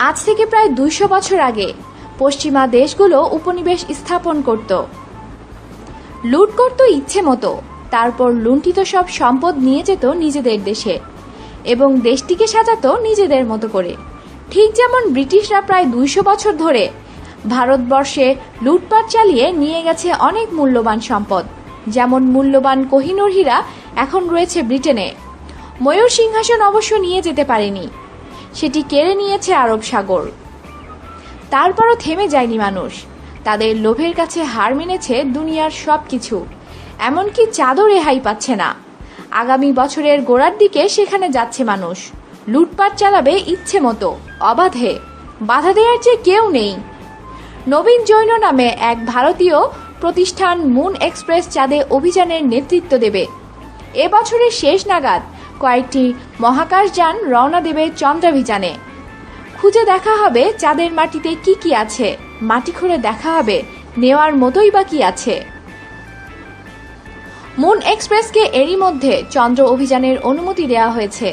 আজ থেকে প্রায় 200 বছর আগে পশ্চিমা দেশগুলো উপনিবেশ স্থাপন করত, লুট করত ইচ্ছে মতো, তারপর লুণ্ঠিত সব সম্পদ নিয়ে যেত নিজেদের দেশে এবং দেশটিকে সাজাতো নিজেদের মতো করে। ঠিক যেমন ব্রিটিশরা প্রায় 200 বছর ধরে ভারতবর্ষে লুটপাট চালিয়ে নিয়ে গেছে অনেক মূল্যবান সম্পদ, যেমন মূল্যবান কোহিনূর হীরা এখন রয়েছে ব্রিটেনে। ময়ূর সিংহাসন অবশ্য নিয়ে যেতে পারেনি, সেটি কেড়ে নিয়েছে আরব সাগর। তারপরও থেমে যায়নি মানুষ, তাদের লোভের কাছে হার মেনেছে দুনিয়ার সবকিছু, এমনকি চাঁদও রেহাই পাচ্ছে না। আগামী বছরের গোড়ার দিকে সেখানে যাচ্ছে মানুষ, লুটপাট চালাবে ইচ্ছে মতো, অবাধে, বাধা দেওয়ার যে কেউ নেই। নবীন জৈন নামে এক ভারতীয় প্রতিষ্ঠান মুন এক্সপ্রেস চাঁদে অভিযানের নেতৃত্ব দেবে। এবছরের শেষ নাগাদ কয়েকটি মহাকাশযান রওনা দেবে চন্দ্রাভিযানে। খুঁজে দেখা হবে চাঁদের মাটিতে কি কি আছে, মাটি খুঁড়ে দেখা হবে নেওয়ার মতোই বা কি আছে। মুন এক্সপ্রেসকে এরই মধ্যে চন্দ্র অভিযানের অনুমতি দেওয়া হয়েছে,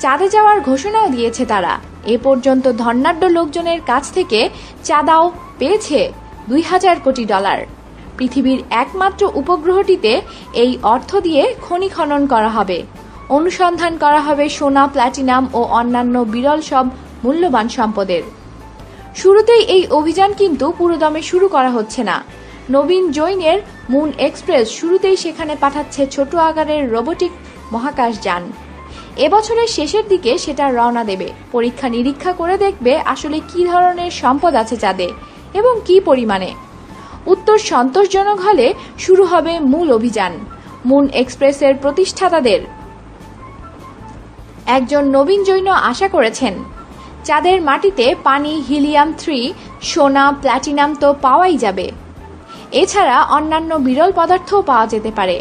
চাঁদে যাওয়ার ঘোষণাও দিয়েছে তারা। এ পর্যন্ত ধনাঢ্য লোকজনের কাছ থেকে চাঁদাও পেয়েছে $2000 কোটি। পৃথিবীর একমাত্র উপগ্রহটিতে এই অর্থ দিয়ে খনি খনন করা হবে, অনুসন্ধান করা হবে সোনা, প্লাটিনাম ও অন্যান্য বিরল সব মূল্যবান সম্পদের। শুরুতেই এই অভিযান কিন্তু পুরোদমে শুরু করা হচ্ছে না। নবীন জৈনের মুন এক্সপ্রেস শুরুতেই সেখানে পাঠাচ্ছে ছোট আকারের রোবোটিক মহাকাশযান। এবছরের শেষের দিকে সেটা রওনা দেবে, পরীক্ষা নিরীক্ষা করে দেখবে আসলে কি ধরনের সম্পদ আছে চাঁদে এবং কি পরিমাণে। উত্তর সন্তোষজনক হলে শুরু হবে মূল অভিযান। মুন এক্সপ্রেসের প্রতিষ্ঠাতাদের একজন নবীন জৈন আশা করেছেন, চাঁদের মাটিতে পানি, হিলিয়াম-3, সোনা, প্ল্যাটিনাম তো পাওয়াই যাবে, এছাড়া অন্যান্য বিরল পদার্থও পাওয়া যেতে পারে।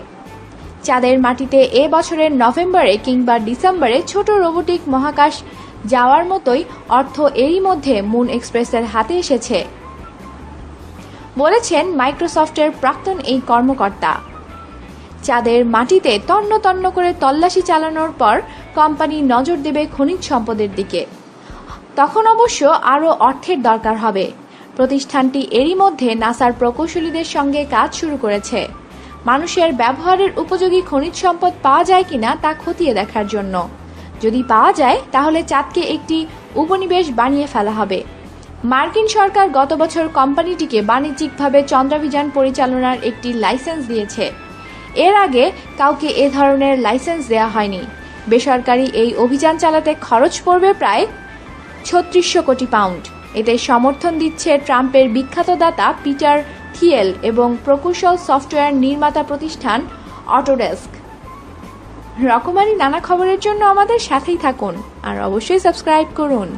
চাঁদের মাটিতে এ বছরের নভেম্বরে কিংবা ডিসেম্বরে ছোট রোবোটিক মহাকাশ যাওয়ার মতোই অর্থ এরই মধ্যে মুন এক্সপ্রেসের হাতে এসেছে, বলেছেন মাইক্রোসফটের প্রাক্তন এই কর্মকর্তা। চাঁদের মাটিতে তন্ন তন্ন করে তল্লাশি চালানোর পর কোম্পানি নজর দেবে খনিজ সম্পদের দিকে। তখন অবশ্য আরও অর্থের দরকার হবে। প্রতিষ্ঠানটি এরই মধ্যে নাসার প্রকৌশলীদের সঙ্গে কাজ শুরু করেছে, মানুষের ব্যবহারের উপযোগী খনিজ সম্পদ পাওয়া যায় কিনা তা খতিয়ে দেখার জন্য। যদি পাওয়া যায় তাহলে চাঁদকে একটি উপনিবেশ বানিয়ে ফেলা হবে। মার্কিন সরকার গত বছর কোম্পানিটিকে বাণিজ্যিকভাবে চন্দ্রাভিযান পরিচালনার একটি লাইসেন্স দিয়েছে। এর আগে কাউকে এ ধরনের লাইসেন্স দেওয়া হয়নি। বেসরকারি এই অভিযান চালাতে খরচ পড়বে প্রায় $3600 কোটি। এতে সমর্থন দিচ্ছে ট্রাম্পের বিখ্যাত দাতা পিটার থিয়েল এবং প্রকৌশল সফটওয়্যার নির্মাতা প্রতিষ্ঠান অটোডেস্ক। রকমারি নানা খবরের জন্য আমাদের সাথেই থাকুন আর অবশ্যই সাবস্ক্রাইব করুন।